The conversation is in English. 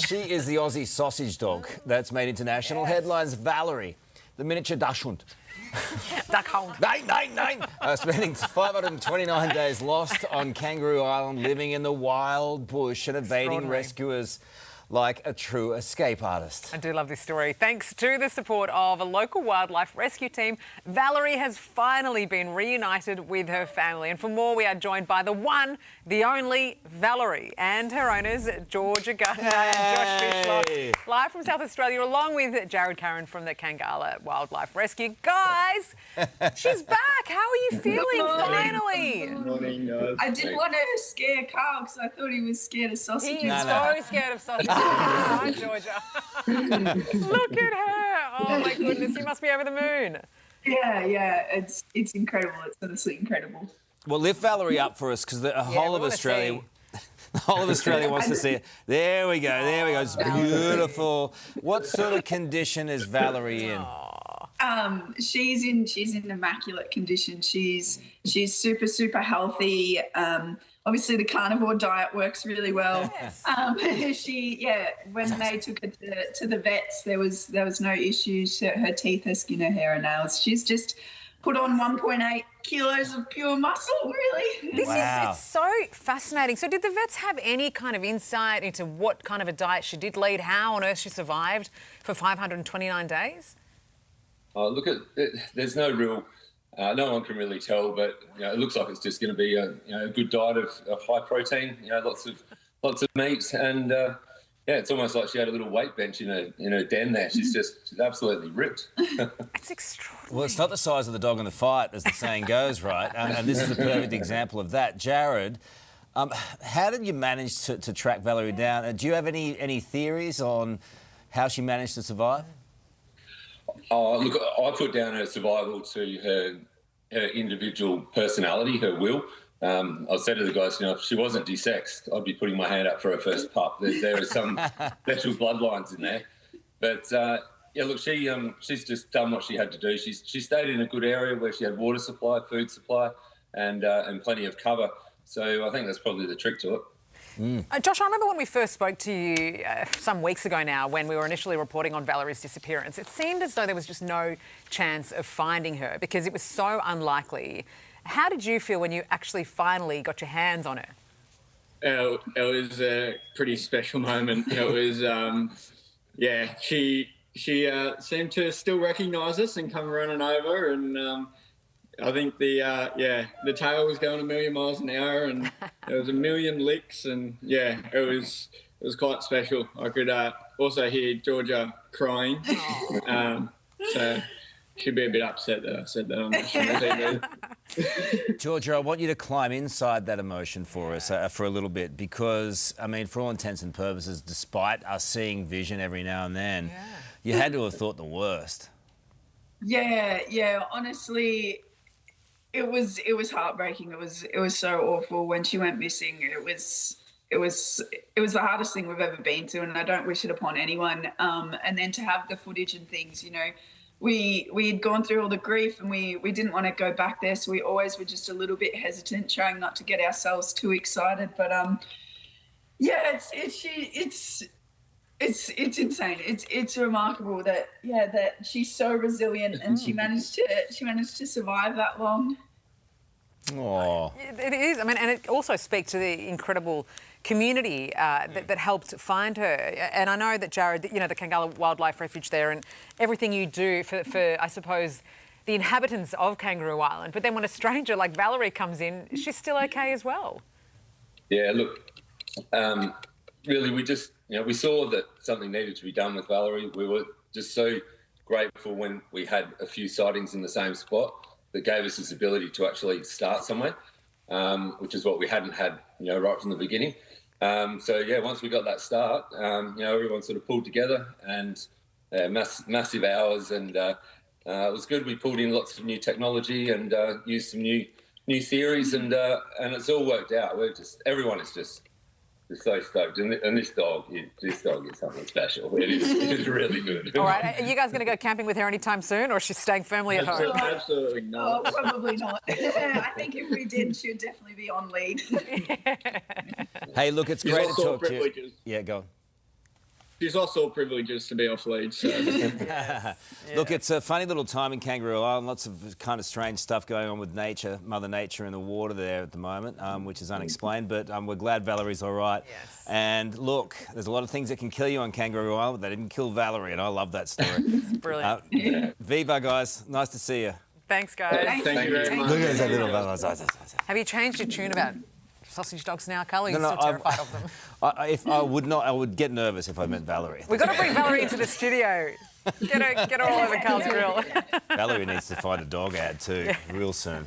She is the Aussie sausage dog that's made international headlines. Valerie, the miniature dachshund. Duckhound. Nine. Spending 529 days lost on Kangaroo Island, living in the wild bush and evading rescuers like a true escape artist. I do love this story. Thanks to the support of a local wildlife rescue team, Valerie has finally been reunited with her family. And for more, we are joined by the one, the only Valerie and her owners, Georgia Gardner and Josh Fishlock, live from South Australia, along with Jared Curran from the Kangala Wildlife Rescue. Guys, she's back. How are you feeling finally? Good morning, guys. I didn't want to scare Carl because I thought he was scared of sausages. He is so scared of sausages. Hi, Georgia. Look at her. Oh, my goodness. You must be over the moon. Yeah. It's incredible. It's honestly incredible. Well, lift Valerie up for us because the whole of Australia... The whole of Australia wants to see it. There we go. It's beautiful. What sort of condition is Valerie in? She's in immaculate condition. She's super healthy. Obviously the carnivore diet works really well. Yes. When they took her to the vets, there was no issues. Her teeth, her skin, her hair, and nails. She's just put on 1.8 kilos of pure muscle, really. It's so fascinating. So did the vets have any kind of insight into what kind of a diet she did lead, how on earth she survived for 529 days? Look at it, there's no real, no one can really tell, but it looks like it's just going to be a good diet of high protein, lots of meat, and it's almost like she had a little weight bench in her den there. She's absolutely ripped. It's extraordinary. Well, it's not the size of the dog in the fight, as the saying goes, right? And this is a perfect example of that. Jared, how did you manage to track Valerie down? Do you have any theories on how she managed to survive? Look, I put down her survival to her individual personality, her will. I said to the guys, if she wasn't desexed, I'd be putting my hand up for her first pup. There are some special bloodlines in there. But, look, she's just done what she had to do. She stayed in a good area where she had water supply, food supply, and plenty of cover. So I think that's probably the trick to it. Josh, I remember when we first spoke to you some weeks ago now, when we were initially reporting on Valerie's disappearance, it seemed as though there was just no chance of finding her because it was so unlikely. How did you feel when you actually finally got your hands on her? It was a pretty special moment. It was, she seemed to still recognise us and come running over, and I think the tail was going a million miles an hour, and there was a million licks, and it was quite special. I could also hear Georgia crying, so she'd be a bit upset that I said that on national TV. Georgia, I want you to climb inside that emotion for us for a little bit because, for all intents and purposes, despite us seeing vision every now and then, you had to have thought the worst. Yeah. Honestly, it was heartbreaking. It was so awful when she went missing. It was the hardest thing we've ever been to, and I don't wish it upon anyone. And then to have the footage and things, we had gone through all the grief, and we didn't want to go back there, so we always were just a little bit hesitant, trying not to get ourselves too excited. But it's insane. It's remarkable that she's so resilient and she managed to survive that long. Oh, it is. And it also speaks to the incredible community that helped find her. And I know that Jared, the Kangala Wildlife Refuge there, and everything you do for I suppose, the inhabitants of Kangaroo Island. But then when a stranger like Valerie comes in, she's still okay as well. Yeah, look, really, we just, we saw that something needed to be done with Valerie. We were just so grateful when we had a few sightings in the same spot that gave us this ability to actually start somewhere, which is what we hadn't had, right from the beginning. Once we got that start, everyone sort of pulled together and massive hours, and it was good. We pulled in lots of new technology and used some new theories, and it's all worked out. Everyone is just so stoked, and this dog is something special. It is really good. All right, are you guys going to go camping with her anytime soon, or is she staying firmly at home? Absolutely not. Oh, probably not. I think if we did, she'd definitely be on lead. Hey, look, it's great to talk to you. Yeah, go on. she's lost all privileges to be off lead. So Look, it's a funny little time in Kangaroo Island. Lots of kind of strange stuff going on with nature, Mother Nature in the water there at the moment, which is unexplained. But we're glad Valerie's all right. Yes. And look, there's a lot of things that can kill you on Kangaroo Island, but they didn't kill Valerie, and I love that story. Brilliant. Viva, guys. Nice to see you. Thanks, guys. thank you very much. Look at that little Valerie. Have you changed your tune about sausage dogs now, Carl? Are you No, still terrified of them? If I would not, I would get nervous if I met Valerie. We've got to bring Valerie into the studio. Get her all over Carl's grill. Valerie needs to find a dog ad too, real soon.